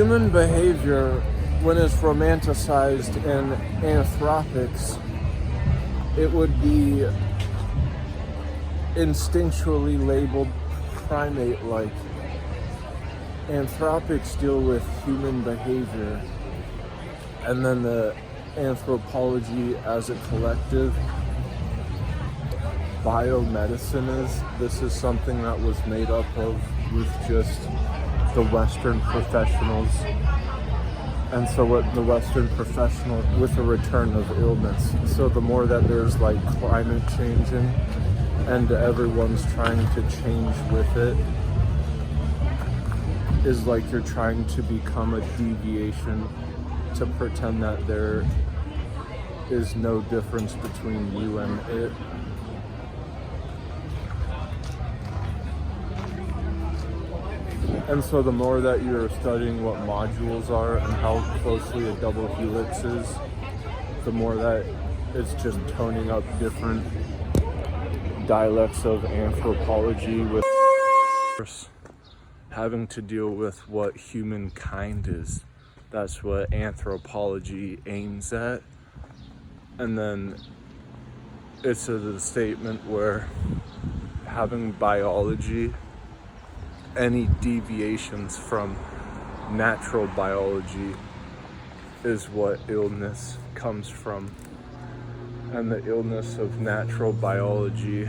human behavior, when it's romanticized in anthropics, it would be instinctually labeled primate-like. Anthropics deal with human behavior, and then the anthropology as a collective. Biomedicine this is something that was made up of with just the Western professionals. And so what the Western professional with a return of illness. So the more that there's like climate changing and everyone's trying to change with it, is like you're trying to become a deviation to pretend that there is no difference between you and it. And so the more that you're studying what modules are and how closely a double helix is, the more that it's just toning up different dialects of anthropology with having to deal with what humankind is. That's what anthropology aims at. And then it's a statement where having biology, any deviations from natural biology is what illness comes from. And the illness of natural biology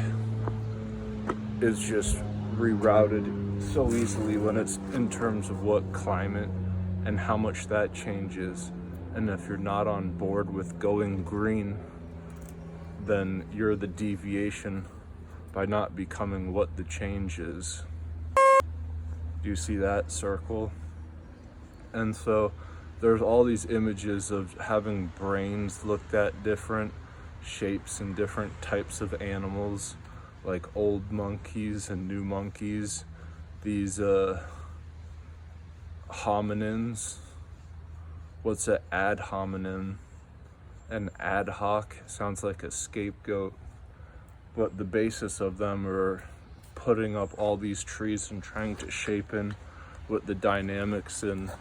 is just rerouted so easily when it's in terms of what climate and how much that changes. And if you're not on board with going green, then you're the deviation by not becoming what the change is. Do you see that circle? And so there's all these images of having brains looked at different shapes and different types of animals, like old monkeys and new monkeys, these hominins. What's an ad hominem? An ad hoc sounds like a scapegoat, but the basis of them are putting up all these trees and trying to shape in what the dynamics and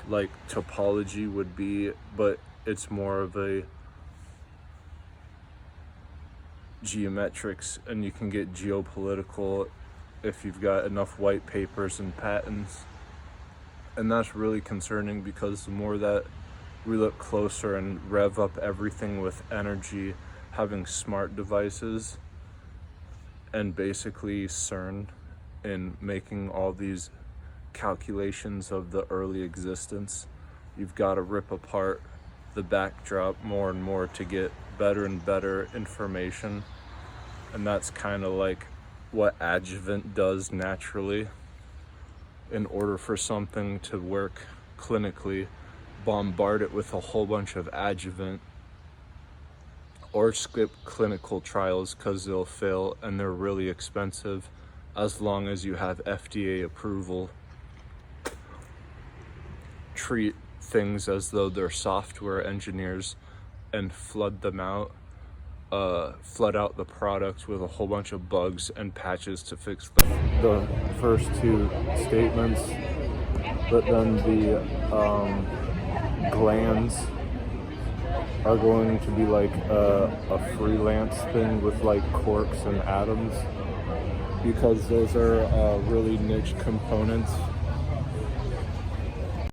like topology would be, but it's more of a geometrics, and you can get geopolitical if you've got enough white papers and patents. And that's really concerning, because the more that we look closer and rev up everything with energy, having smart devices, and basically CERN in making all these calculations of the early existence, you've got to rip apart the backdrop more and more to get better and better information. And that's kind of like what adjuvant does naturally. In order for something to work clinically, bombard it with a whole bunch of adjuvant, or skip clinical trials because they'll fail and they're really expensive, as long as you have FDA approval. Treat things as though they're software engineers and flood them out, flood out the product with a whole bunch of bugs and patches to fix them. The first two statements, but then the glands are going to be like a freelance thing with like quarks and atoms, because those are really niche components